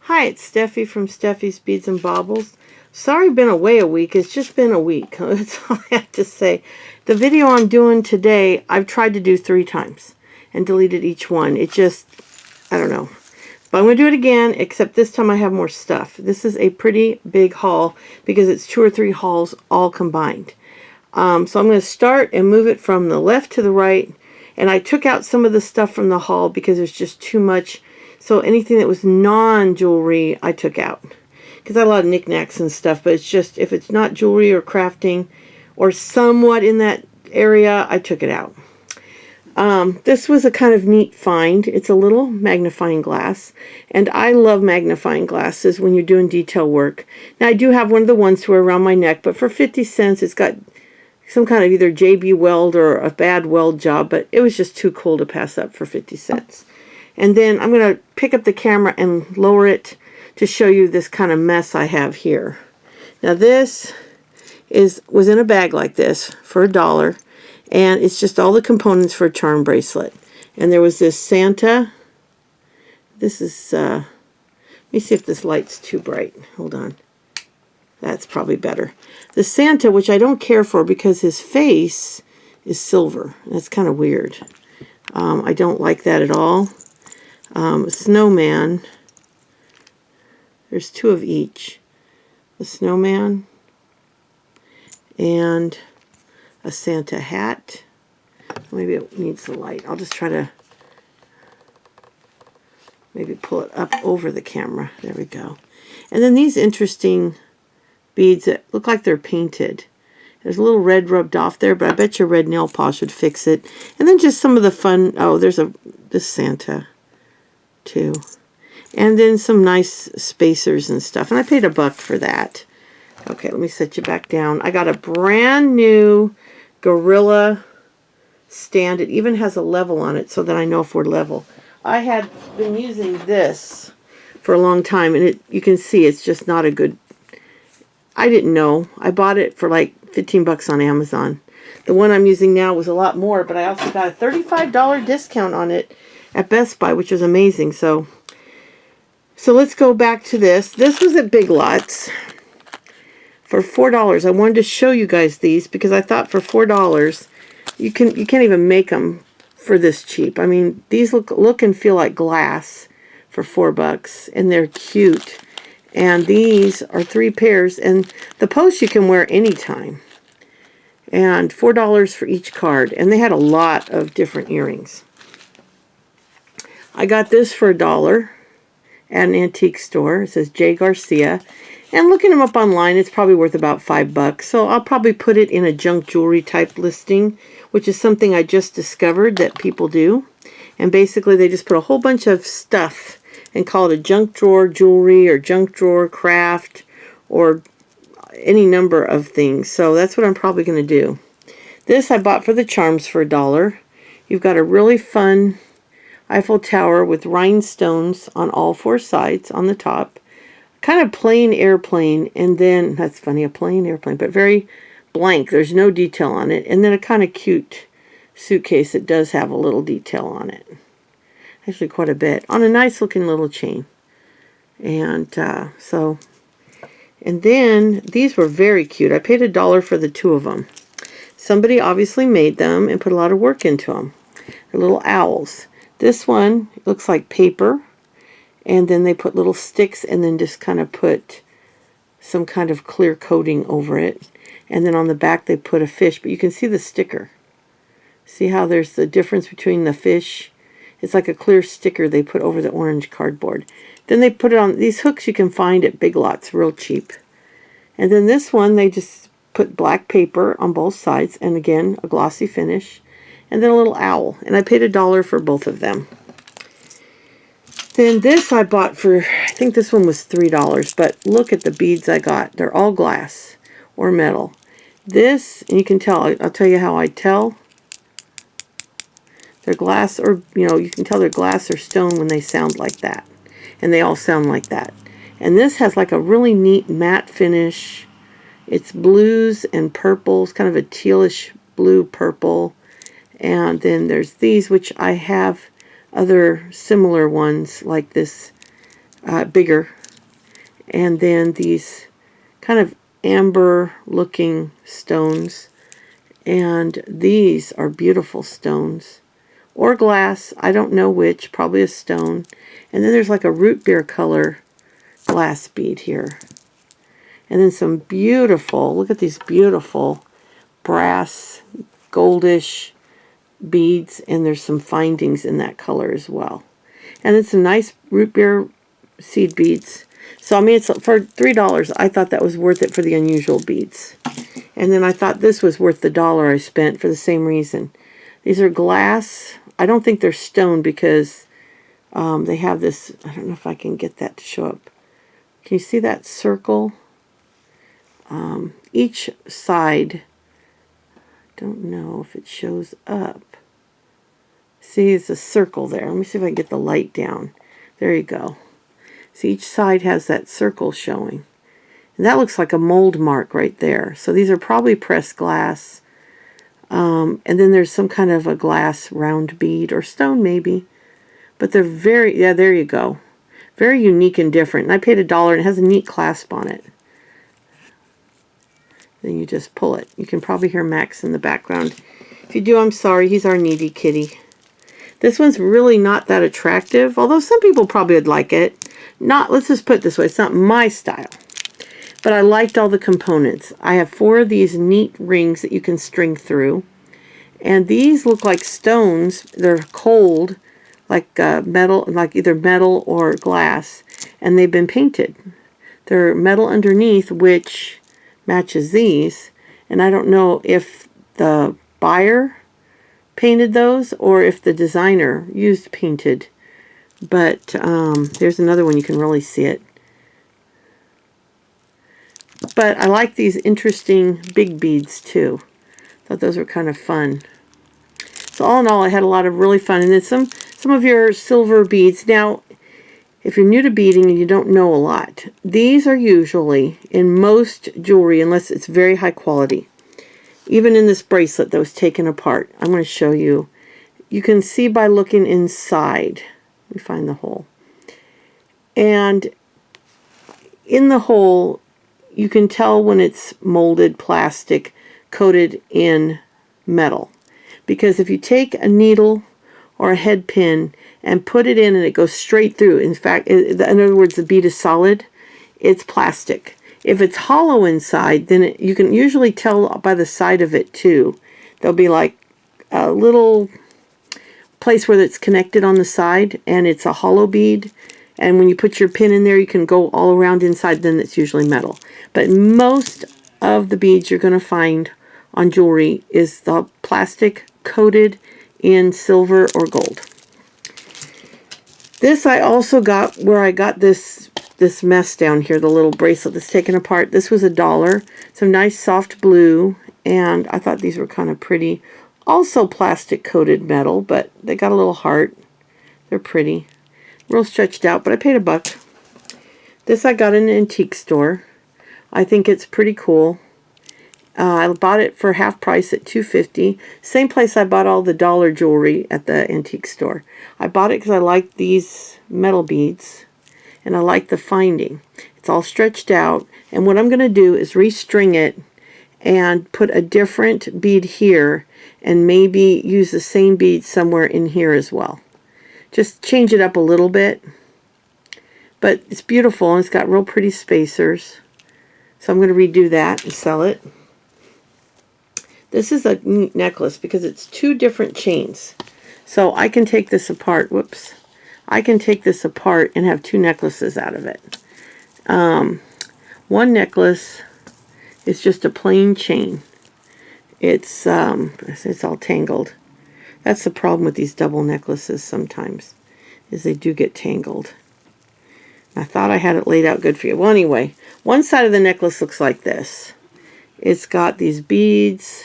Hi, it's Steffi from Steffi's Beads and Baubles. Sorry been away a week. It's just been a week. That's all I have to say. The video I'm doing today, I've tried to do 3 times and deleted each one. It just, I don't know. But I'm going to do it again, except this time I have more stuff. This is a pretty big haul because it's 2 or 3 hauls all combined. So I'm going to start and move it from the left to the right. And I took out some of the stuff from the haul because there's just too much. So anything that was non-jewelry, I took out. Because I have a lot of knickknacks and stuff, but it's just, if it's not jewelry or crafting or somewhat in that area, I took it out. This was a kind of neat find. It's a little magnifying glass, and I love magnifying glasses when you're doing detail work. Now, I do have one of the ones to wear around my neck, but for 50 cents, it's got some kind of either JB Weld or a bad weld job, but it was just too cool to pass up for 50 cents. And then I'm going to pick up the camera and lower it to show you this kind of mess I have here. Now this was in a bag like this for $1, and it's just all the components for a charm bracelet. And there was this Santa. This is, let me see if this light's too bright. Hold on. That's probably better. The Santa, which I don't care for because his face is silver. That's kind of weird. I don't like that at all. Snowman. There's 2 of each. A snowman and a Santa hat. Maybe it needs the light. I'll just try to maybe pull it up over the camera. There we go. And then these interesting beads that look like they're painted. There's a little red rubbed off there, but I bet your red nail polish would fix it. And then just some of the fun, oh, there's this Santa too. And then some nice spacers and stuff. And I paid $1 for that. Okay, let me set you back down. I got a brand new Gorilla stand. It even has a level on it so that I know if we're level. I had been using this for a long time, and you can see it's just not a good... I didn't know. I bought it for like 15 bucks on Amazon. The one I'm using now was a lot more, but I also got a $35 discount on it at Best Buy, which was amazing. So let's go back to this. This was at Big Lots for $4. I wanted to show you guys these because I thought for $4 you can't even make them for this cheap. I mean, these look and feel like glass for $4, and they're cute. And these are 3 pairs, and the post you can wear anytime. And $4 for each card, and they had a lot of different earrings. I got this for $1 at an antique store. It says J. Garcia. And looking them up online, it's probably worth about $5. So I'll probably put it in a junk jewelry type listing, which is something I just discovered that people do. And basically they just put a whole bunch of stuff and call it a junk drawer jewelry or junk drawer craft or any number of things. So that's what I'm probably going to do. This I bought for the charms for $1. You've got a really fun Eiffel Tower with rhinestones on all 4 sides on the top. Kind of plain airplane, and then, that's funny, a plain airplane, but very blank. There's no detail on it. And then a kind of cute suitcase that does have a little detail on it. Actually quite a bit. On a nice looking little chain. And and then these were very cute. I paid $1 for the 2 of them. Somebody obviously made them and put a lot of work into them. They're little owls. This one looks like paper, and then they put little sticks and then just kind of put some kind of clear coating over it. And then on the back they put a fish, but you can see the sticker. See how there's the difference between the fish? It's like a clear sticker they put over the orange cardboard. Then they put it on these hooks you can find at Big Lots, real cheap. And then this one, they just put black paper on both sides, and again, a glossy finish. And then a little owl. And I paid $1 for both of them. Then this I bought for, I think this one was $3, but look at the beads I got. They're all glass or metal. This, and you can tell, I'll tell you how I tell. They're glass, or, you can tell they're glass or stone when they sound like that. And they all sound like that. And this has like a really neat matte finish. It's blues and purples, kind of a tealish blue purple. And then there's these, which I have other similar ones like this bigger. And then these kind of amber looking stones. And these are beautiful stones. Or glass, I don't know which, probably a stone. And then there's like a root beer color glass bead here. And then some beautiful, look at these beautiful brass, goldish beads, and there's some findings in that color as well. And then some nice root beer seed beads. So I mean, it's for $3. I thought that was worth it for the unusual beads. And then I thought this was worth the $1 I spent for the same reason. These are glass. I don't think they're stone because they have this, I don't know if I can get that to show up. Can you see that circle? Each side, don't know if it shows up. See, it's a circle there. Let me see if I can get the light down. There you go. See, each side has that circle showing. And that looks like a mold mark right there. So these are probably pressed glass. And then there's some kind of a glass round bead or stone maybe. But they're very, yeah, there you go. Very unique and different. And I paid $1 and it has a neat clasp on it. Then you just pull it. You can probably hear Max in the background. If you do, I'm sorry. He's our needy kitty. This one's really not that attractive, although some people probably would like it. Let's just put it this way, it's not my style. But I liked all the components. I have 4 of these neat rings that you can string through. And these look like stones. They're cold, like metal, like either metal or glass. And they've been painted. They're metal underneath, which matches these. And I don't know if the buyer painted those or if the designer used painted. But there's another one, you can really see it. But I like these interesting big beads too. Thought those were kind of fun. So all in all, I had a lot of really fun. And then some of your silver beads. Now, if you're new to beading and you don't know a lot, these are usually in most jewelry, unless it's very high quality. Even in this bracelet that was taken apart, I'm going to show you. You can see by looking inside. Let me find the hole. And in the hole, you can tell when it's molded plastic coated in metal. Because if you take a needle or a head pin and put it in and it goes straight through, in fact, in other words, the bead is solid, it's plastic. If it's hollow inside, then you can usually tell by the side of it too. There'll be like a little place where it's connected on the side and it's a hollow bead. And when you put your pin in there, you can go all around inside, then it's usually metal. But most of the beads you're going to find on jewelry is the plastic coated in silver or gold. This I also got where I got this mess down here, the little bracelet that's taken apart. This was $1. Some nice soft blue, and I thought these were kind of pretty. Also plastic coated metal, but they got a little heart. They're pretty. Real stretched out, but I paid $1. This I got in an antique store. I think it's pretty cool. I bought it for half price at $2.50. Same place I bought all the dollar jewelry at the antique store. I bought it because I like these metal beads and I like the finding. It's all stretched out, and what I'm going to do is restring it and put a different bead here and maybe use the same bead somewhere in here as well. Just change it up a little bit. But it's beautiful and it's got real pretty spacers. So I'm going to redo that and sell it. This is a neat necklace because it's 2 different chains. So I can take this apart. Whoops. I can take this apart and have 2 necklaces out of it. One necklace is just a plain chain. It's all tangled. That's the problem with these double necklaces sometimes, is they do get tangled. I thought I had it laid out good for you. Well, anyway, one side of the necklace looks like this. It's got these beads,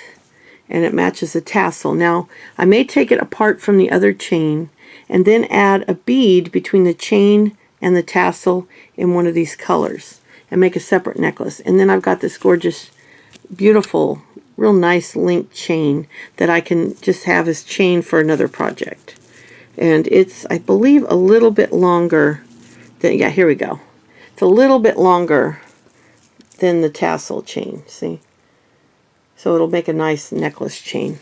and it matches a tassel. Now, I may take it apart from the other chain, and then add a bead between the chain and the tassel in one of these colors, and make a separate necklace. And then I've got this gorgeous, beautiful, real nice linked chain that I can just have as chain for another project. And it's, I believe, a little bit longer Then, yeah, here we go. It's a little bit longer than the tassel chain, see? So it'll make a nice necklace chain.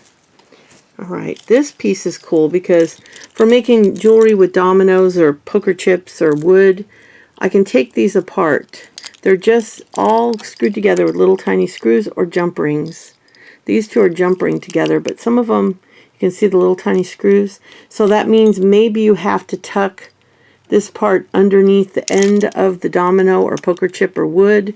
All right, this piece is cool because for making jewelry with dominoes or poker chips or wood, I can take these apart. They're just all screwed together with little tiny screws or jump rings. These two are jump ring together, but some of them, you can see the little tiny screws. So that means maybe you have to tuck this part underneath the end of the domino or poker chip or wood,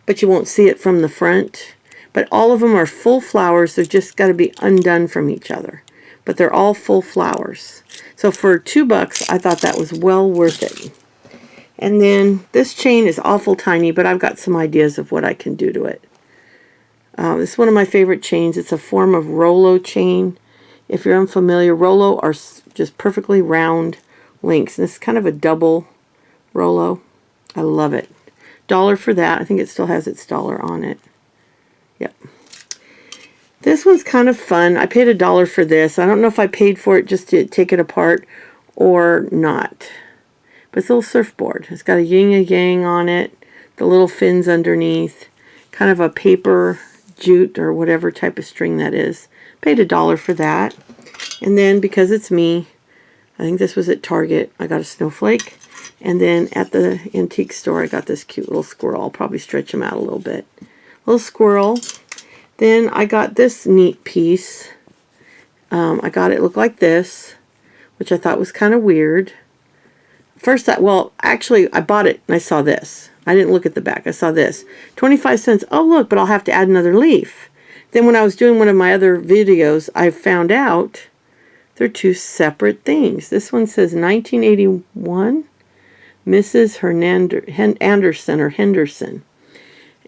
but you won't see it from the front. But all of them are full flowers. They've just got to be undone from each other. But they're all full flowers. So for $2, I thought that was well worth it. And then this chain is awful tiny, but I've got some ideas of what I can do to it. This is one of my favorite chains. It's a form of Rollo chain. If you're unfamiliar, Rollo are just perfectly round links. And this is kind of a double Rollo. I love it. $1 for that. I think it still has its dollar on it. Yep. This one's kind of fun. I paid $1 for this. I don't know if I paid for it just to take it apart or not. But it's a little surfboard. It's got a yin and yang on it. The little fins underneath. Kind of a paper jute or whatever type of string that is. Paid $1 for that. And then because it's me, I think this was at Target, I got a snowflake. And then at the antique store, I got this cute little squirrel. I'll probably stretch him out a little bit. Little squirrel. Then I got this neat piece. I got it look like this, which I thought was kind of weird. First, well, actually, I bought it and I saw this. I didn't look at the back. I saw this. 25 cents. Oh, look, but I'll have to add another leaf. Then when I was doing one of my other videos, I found out they're two separate things. This one says 1981, Mrs. Anderson or Henderson.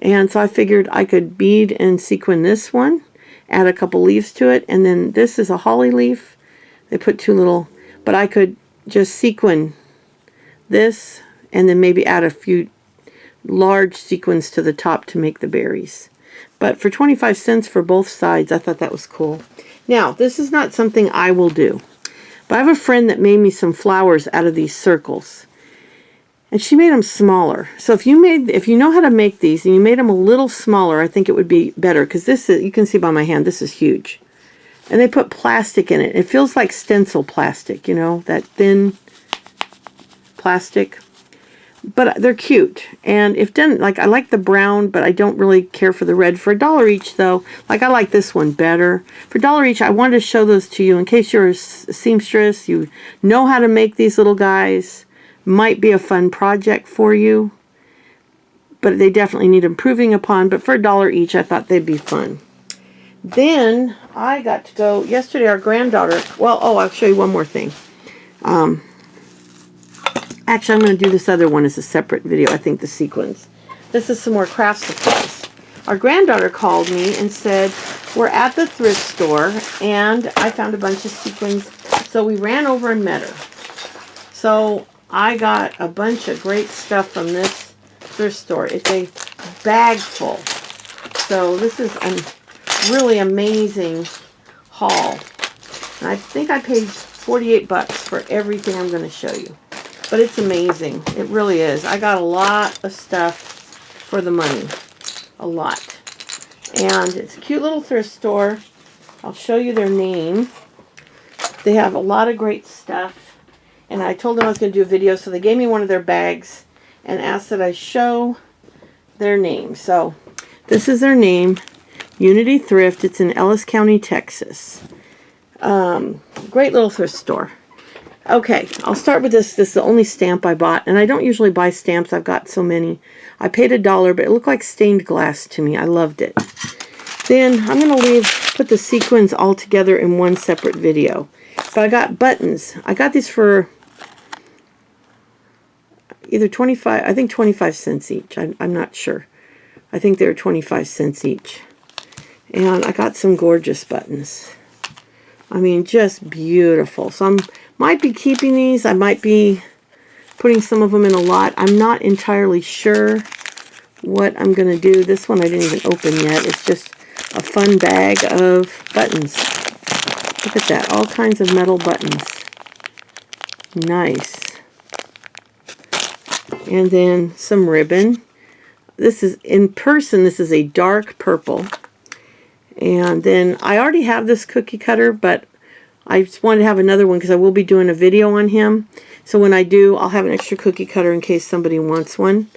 And so I figured I could bead and sequin this one, add a couple leaves to it, and then this is a holly leaf. They put two little, but I could just sequin this and then maybe add a few large sequins to the top to make the berries. But for 25 cents for both sides, I thought that was cool. Now, this is not something I will do, but I have a friend that made me some flowers out of these circles. And she made them smaller. So if you know how to make these and you made them a little smaller, I think it would be better. Because this is, you can see by my hand, this is huge. And they put plastic in it. It feels like stencil plastic, you know, that thin plastic. But they're cute. And if done, like I like the brown, but I don't really care for the red. For $1 each though, like I like this one better. For $1 each, I wanted to show those to you in case you're a seamstress, you know how to make these little guys. Might be a fun project for you, but they definitely need improving upon. But for $1 each, I thought they'd be fun. Then I got to go yesterday. Our granddaughter. Well, oh, I'll show you one more thing. Actually, I'm going to do this other one as a separate video. I think the sequins. This is some more craft supplies. Our granddaughter called me and said we're at the thrift store and I found a bunch of sequins. So we ran over and met her. So I got a bunch of great stuff from this thrift store. It's a bag full. So this is a really amazing haul. And I think I paid $48 for everything I'm going to show you. But it's amazing. It really is. I got a lot of stuff for the money. A lot. And it's a cute little thrift store. I'll show you their name. They have a lot of great stuff. And I told them I was going to do a video, so they gave me one of their bags and asked that I show their name. So this is their name, Unity Thrift. It's in Ellis County, Texas. Great little thrift store. Okay, I'll start with this. This is the only stamp I bought, and I don't usually buy stamps. I've got so many. I paid $1, but it looked like stained glass to me. I loved it. Then I'm going to put the sequins all together in one separate video. So I got buttons. I got these for either 25, I think 25 cents each. I'm not sure. I think they're 25 cents each. And I got some gorgeous buttons. I mean, just beautiful. So might be keeping these. I might be putting some of them in a lot. I'm not entirely sure what I'm going to do. This one I didn't even open yet. It's just a fun bag of buttons. Look at that. All kinds of metal buttons. Nice. And then some ribbon. This is, in person, this is a dark purple. And then I already have this cookie cutter, but I just wanted to have another one because I will be doing a video on him. So when I do, I'll have an extra cookie cutter in case somebody wants one.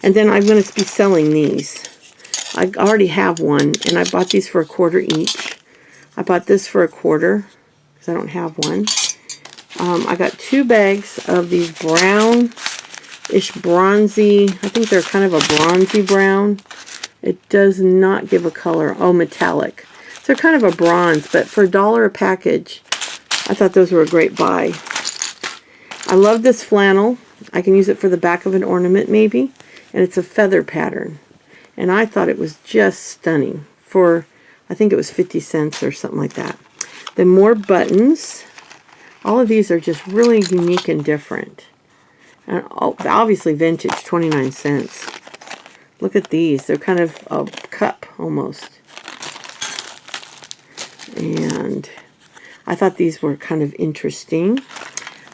And then I'm going to be selling these. I already have one, and I bought these for $1 each. I bought this for $1 because I don't have one. I got 2 bags of these brownish bronzy. I think they're kind of a bronzy brown. It does not give a color. Oh, metallic. So they're kind of a bronze, but for $1 a package, I thought those were a great buy. I love this flannel. I can use it for the back of an ornament maybe, and it's a feather pattern. And I thought it was just stunning for, I think it was 50 cents or something like that. Then more buttons. All of these are just really unique and different. And obviously vintage, 29 cents. Look at these. They're kind of a cup almost. And I thought these were kind of interesting.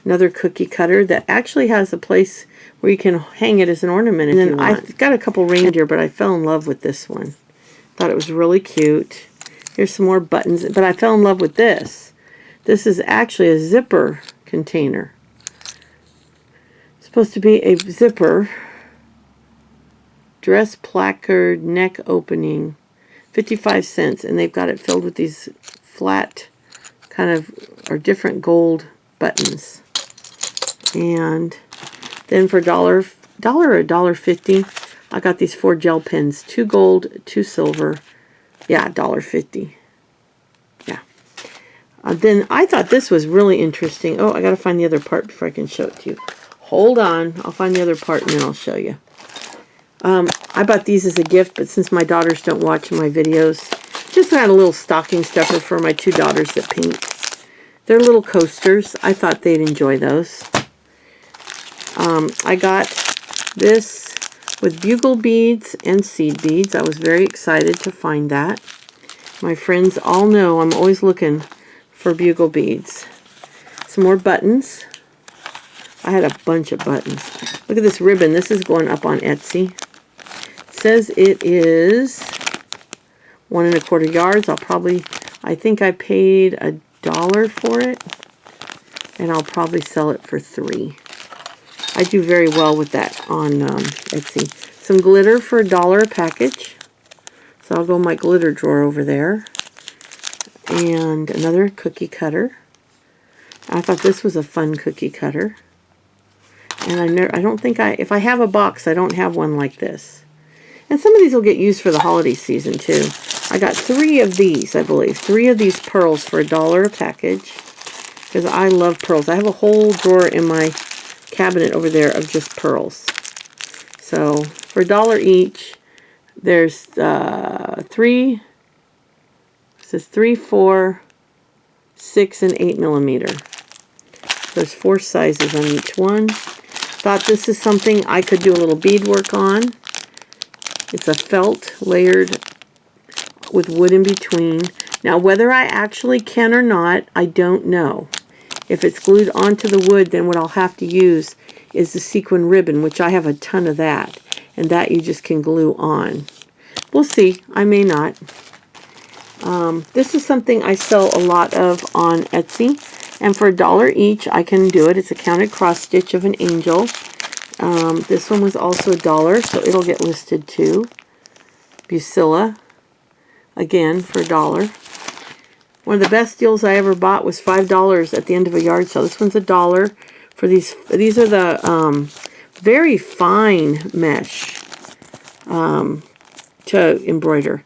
Another cookie cutter that actually has a place where you can hang it as an ornament if you want. I got a couple reindeer, but I fell in love with this one. Thought it was really cute. Here's some more buttons, but I fell in love with this. This is actually a zipper container. It's supposed to be a zipper. Dress placard, neck opening. 55 cents, and they've got it filled with these flat kind of, or different gold buttons. And then for $1 or $1.50, I got these 4 gel pens, 2 gold, 2 silver. Yeah, $1.50. Yeah. Then I thought this was really interesting. Oh, I got to find the other part before I can show it to you. Hold on. I'll find the other part and then I'll show you. I bought these as a gift, but since my daughters don't watch my videos, just got a little stocking stuffer for my 2 daughters that paint. They're little coasters. I thought they'd enjoy those. I got this with bugle beads and seed beads. I was very excited to find that. My friends all know I'm always looking for bugle beads. Some more buttons. I had a bunch of buttons. Look at this ribbon. This is going up on Etsy. It says it is 1 1/4 yards. I think I paid $1 for it, and I'll probably sell it for $3. I do very well with that on Etsy. Some glitter for $1 a package. So I'll go in my glitter drawer over there. And another cookie cutter. I thought this was a fun cookie cutter. And I don't think if I have a box, I don't have one like this. And some of these will get used for the holiday season too. I got 3 of these, I believe. 3 of these pearls for $1 a package. Because I love pearls. I have a whole drawer in my cabinet over there of just pearls. So for $1 each, there's 3. It says 3, 4, 6, and 8 millimeter. There's 4 sizes on each one. Thought this is something I could do a little beadwork on. It's a felt layered with wood in between. Now whether I actually can or not, I don't know. If it's glued onto the wood, then what I'll have to use is the sequin ribbon, which I have a ton of that. And that you just can glue on. We'll see. I may not. This is something I sell a lot of on Etsy. And for $1 each, I can do it. It's a counted cross stitch of an angel. This one was also $1, so it'll get listed too. Busilla, again for $1. One of the best deals I ever bought was $5 at the end of a yard sale. This one's $1 for these. These are the very fine mesh to embroider.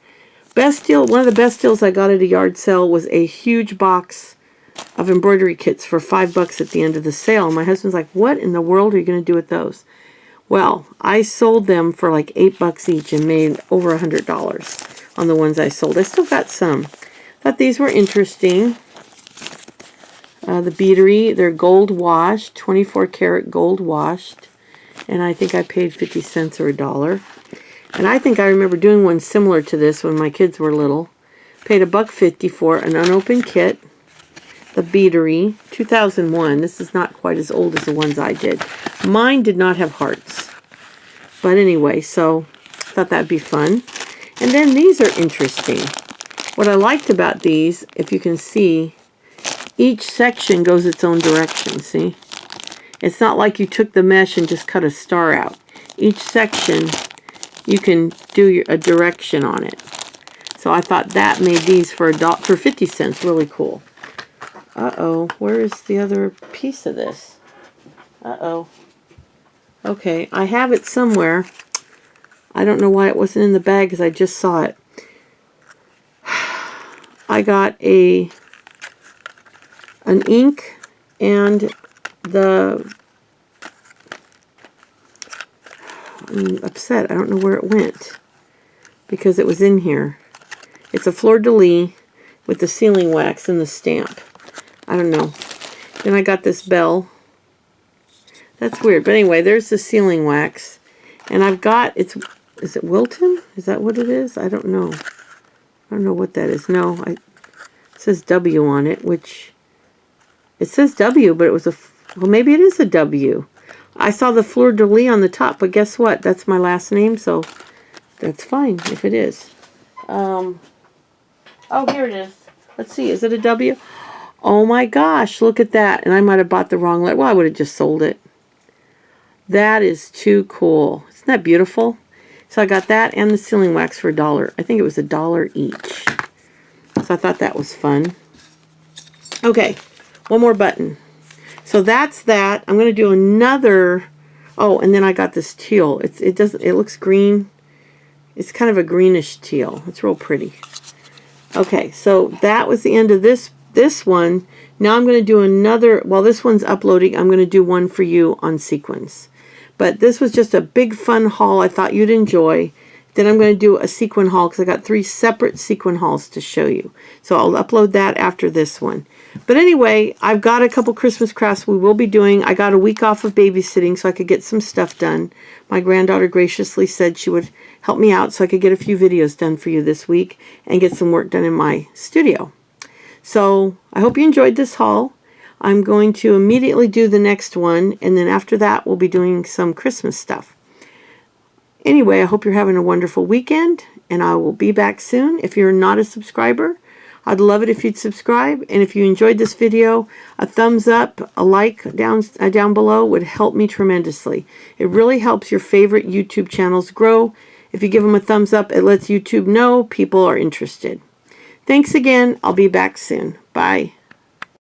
Best deal. One of the best deals I got at a yard sale was a huge box of embroidery kits for $5 at the end of the sale. My husband's like, "What in the world are you going to do with those?" Well, I sold them for like $8 each and made over $100 on the ones I sold. I still got some. Thought these were interesting. The beadery, they're gold washed, 24 karat gold washed. And I think I paid 50 cents or $1. And I think I remember doing one similar to this when my kids were little. Paid $1.50 for an unopened kit. The beadery, 2001. This is not quite as old as the ones I did. Mine did not have hearts. But anyway, so I thought that'd be fun. And then these are interesting. What I liked about these, if you can see, each section goes its own direction, see? It's not like you took the mesh and just cut a star out. Each section, you can do a direction on it. So I thought that made these for 50 cents really cool. Uh-oh, where is the other piece of this? Uh-oh. Okay, I have it somewhere. I don't know why it wasn't in the bag because I just saw it. I got an ink and I'm upset. I don't know where it went because it was in here. It's a fleur-de-lis with the sealing wax and the stamp. I don't know. Then I got this bell. That's weird. But anyway, there's the sealing wax. And I've got, is it Wilton? Is that what it is? I don't know. I don't know what that is. No, it says W on it, which, it says W, but it was well, maybe it is a W. I saw the fleur-de-lis on the top, but guess what? That's my last name, so that's fine if it is. Oh, here it is. Let's see. Is it a W? Oh my gosh, look at that. And I might have bought the wrong letter. Well, I would have just sold it. That is too cool. Isn't that beautiful? So I got that and the sealing wax for $1. I think it was $1 each. So I thought that was fun. Okay, one more button. So that's that. I'm going to do another. Oh, and then I got this teal. It looks green. It's kind of a greenish teal. It's real pretty. Okay, so that was the end of this one. Now I'm going to do another. While this one's uploading, I'm going to do one for you on sequins. But this was just a big fun haul I thought you'd enjoy. Then I'm going to do a sequin haul because I got 3 separate sequin hauls to show you. So I'll upload that after this one. But anyway, I've got a couple Christmas crafts we will be doing. I got a week off of babysitting so I could get some stuff done. My granddaughter graciously said she would help me out so I could get a few videos done for you this week and get some work done in my studio. So I hope you enjoyed this haul. I'm going to immediately do the next one, and then after that we'll be doing some Christmas stuff. Anyway, I hope you're having a wonderful weekend, and I will be back soon. If you're not a subscriber, I'd love it if you'd subscribe. And if you enjoyed this video, a thumbs up, a like down below would help me tremendously. It really helps your favorite YouTube channels grow. If you give them a thumbs up, it lets YouTube know people are interested. Thanks again. I'll be back soon. Bye.